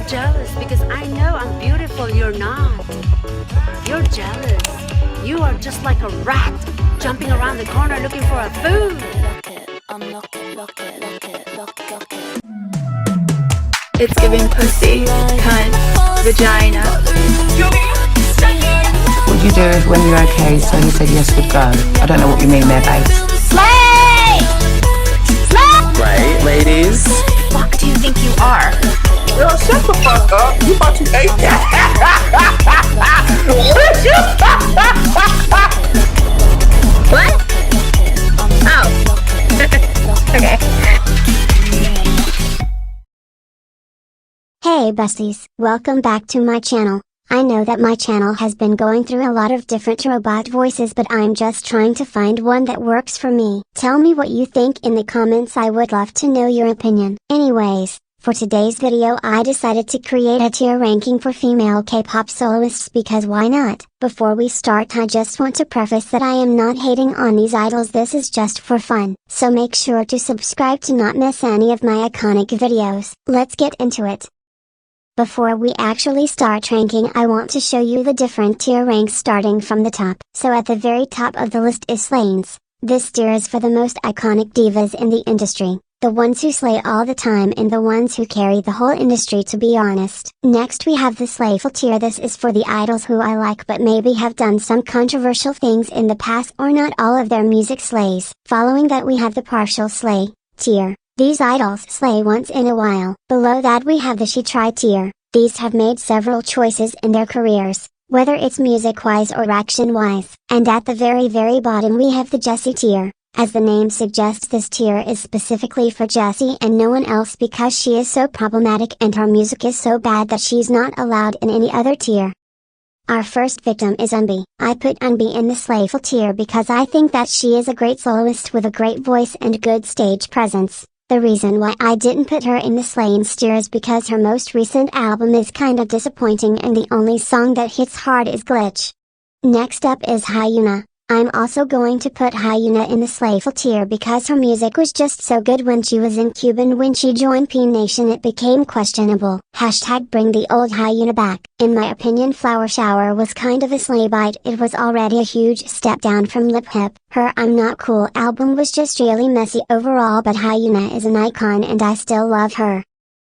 jealous because I know I'm beautiful, you're not. You're jealous. You are just like a rat, jumping around the corner looking for a food. It's giving pussy, cunt, vagina. What'd you do if when you're okay, so he said yes would go? I don't know what you mean there, babes. Slay! Slay! Right, ladies? Fuck do you think you are? Yo, shut the fuck up. You about to eat that? What? Oh. Okay. Hey besties, welcome back to my channel. I know that my channel has been going through a lot of different robot voices, but I'm just trying to find one that works for me. Tell me what you think in the comments, I would love to know your opinion. Anyways, for today's video I decided to create a tier ranking for female K-pop soloists because why not? Before we start, I just want to preface that I am not hating on these idols, this is just for fun. So make sure to subscribe to not miss any of my iconic videos. Let's get into it. Before we actually start ranking, I want to show you the different tier ranks starting from the top. So at the very top of the list is slayings. This tier is for the most iconic divas in the industry, the ones who slay all the time and the ones who carry the whole industry, to be honest. Next we have the slayful tier. This is for the idols who I like but maybe have done some controversial things in the past or not all of their music slays. Following that we have the partial slay tier. These idols slay once in a while. Below that we have the she try tier. These have made several choices in their careers, whether it's music-wise or action-wise. And at the very bottom we have the Jessie tier. As the name suggests, this tier is specifically for Jessie and no one else because she is so problematic and her music is so bad that she's not allowed in any other tier. Our first victim is Unbi. I put Unbi in the slayful tier because I think that she is a great soloist with a great voice and good stage presence. The reason why I didn't put her in the slaying tier is because her most recent album is kinda disappointing and the only song that hits hard is Glitch. Next up is Hyuna. I'm also going to put Hyuna in the slayful tier because her music was just so good when she was in Cuban. When she joined P Nation it became questionable. Hashtag bring the old Hyuna back. In my opinion, Flower Shower was kind of a slay bite. It was already a huge step down from Lip Hip. Her I'm Not Cool album was just really messy overall, but Hyuna is an icon and I still love her.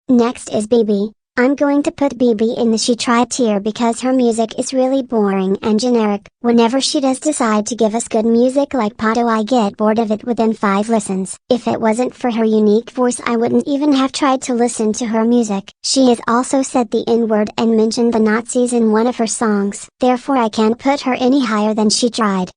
Next is BB. I'm going to put BB in the she try tier because her music is really boring and generic. Whenever she does decide to give us good music like Pato, I get bored of it within 5 listens. If it wasn't for her unique voice I wouldn't even have tried to listen to her music. She has also said the N-word and mentioned the Nazis in one of her songs. Therefore I can't put her any higher than she tried.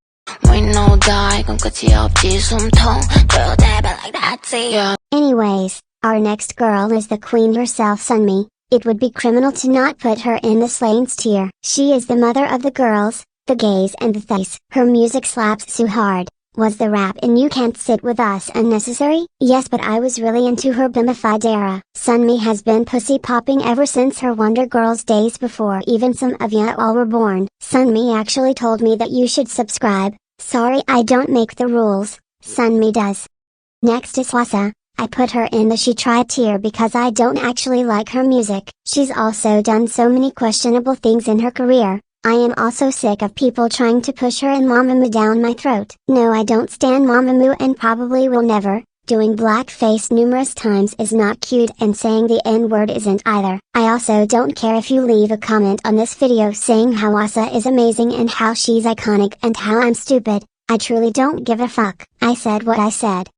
Anyways, our next girl is the queen herself, Sunmi. It would be criminal to not put her in the slayings tier. She is the mother of the girls, the gays and the theys. Her music slaps so hard. Was the rap in You Can't Sit With Us unnecessary? Yes, but I was really into her Bimified era. Sunmi has been pussy popping ever since her Wonder Girls days, before even some of y'all were born. Sunmi actually told me that you should subscribe. Sorry, I don't make the rules, Sunmi does. Next is Hwasa. I put her in the she try tier because I don't actually like her music. She's also done so many questionable things in her career. I am also sick of people trying to push her and Mamamoo down my throat. No, I don't stan Mamamoo and probably will never. Doing blackface numerous times is not cute and saying the N-word isn't either. I also don't care if you leave a comment on this video saying how Hwasa is amazing and how she's iconic and how I'm stupid. I truly don't give a fuck. I said what I said.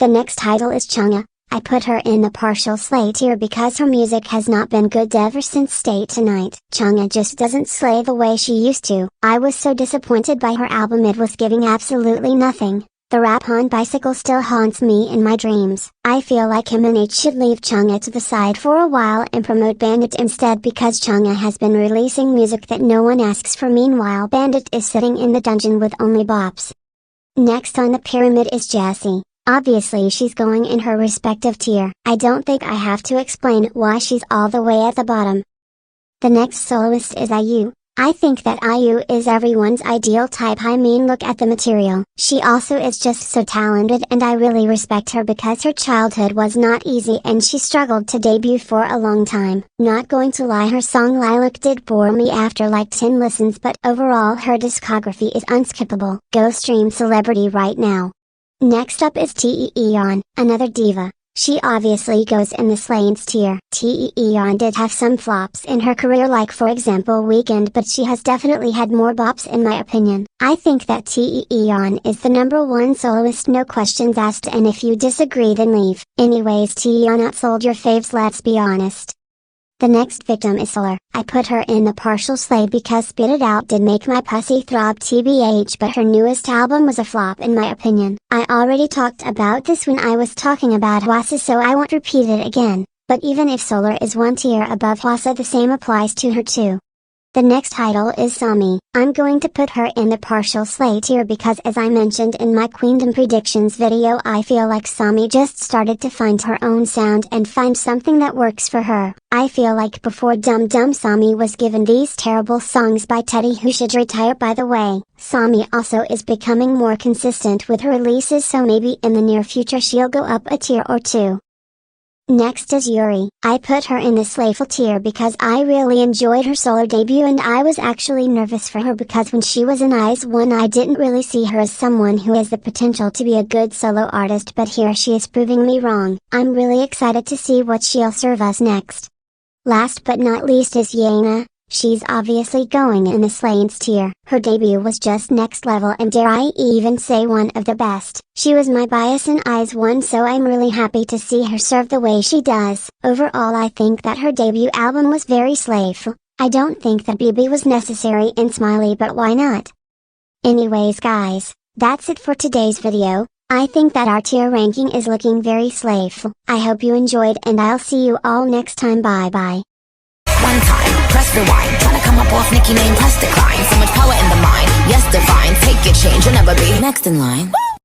The next title is Chungha. I put her in the partial slay tier because her music has not been good ever since Stay Tonight. Chungha just doesn't slay the way she used to. I was so disappointed by her album, it was giving absolutely nothing. The rap on Bicycle still haunts me in my dreams. I feel like him and H should leave Chungha to the side for a while and promote Bandit instead because Chungha has been releasing music that no one asks for. Meanwhile Bandit is sitting in the dungeon with only bops. Next on the pyramid is Jessie. Obviously she's going in her respective tier. I don't think I have to explain why she's all the way at the bottom. The next soloist is IU. I think that IU is everyone's ideal type. I mean, look at the material. She also is just so talented, and I really respect her because her childhood was not easy and she struggled to debut for a long time. Not going to lie, her song Lilac did bore me after like 10 listens, but overall her discography is unskippable. Go stream Celebrity right now. Next up is Taeyeon, another diva. She obviously goes in the soloists tier. Taeyeon did have some flops in her career, like for example Weekend, but she has definitely had more bops in my opinion. I think that Taeyeon is the #1 soloist, no questions asked, and if you disagree then leave. Anyways, Taeyeon outsold your faves, let's be honest. The next victim is Solar. I put her in the partial slay because Spit It Out did make my pussy throb tbh, but her newest album was a flop in my opinion. I already talked about this when I was talking about Hwasa, so I won't repeat it again, but even if Solar is one tier above Hwasa, the same applies to her too. The next idol is Sami. I'm going to put her in the partial slay tier because, as I mentioned in my Queendom predictions video, I feel like Sami just started to find her own sound and find something that works for her. I feel like before Dum Dum Sami was given these terrible songs by Teddy, who should retire by the way. Sami also is becoming more consistent with her releases, so maybe in the near future she'll go up a tier or two. Next is Yuri. I put her in the slayful tier because I really enjoyed her solo debut, and I was actually nervous for her because when she was in IZ*ONE I didn't really see her as someone who has the potential to be a good solo artist, but here she is proving me wrong. I'm really excited to see what she'll serve us next. Last but not least is Hyuna. She's obviously going in the soloists tier. Her debut was just next level, and dare I even say one of the best. She was my bias in IZ*ONE, so I'm really happy to see her serve the way she does. Overall, I think that her debut album was very slayful. I don't think that BB was necessary in Smiley, but why not? Anyways guys, that's it for today's video. I think that our tier ranking is looking very slayful. I hope you enjoyed, and I'll see you all next time. Bye bye. One time, press rewind. Tryna come up off Nicki name, press decline. So much power in the mind, yes divine. Take your change, you'll never be next in line.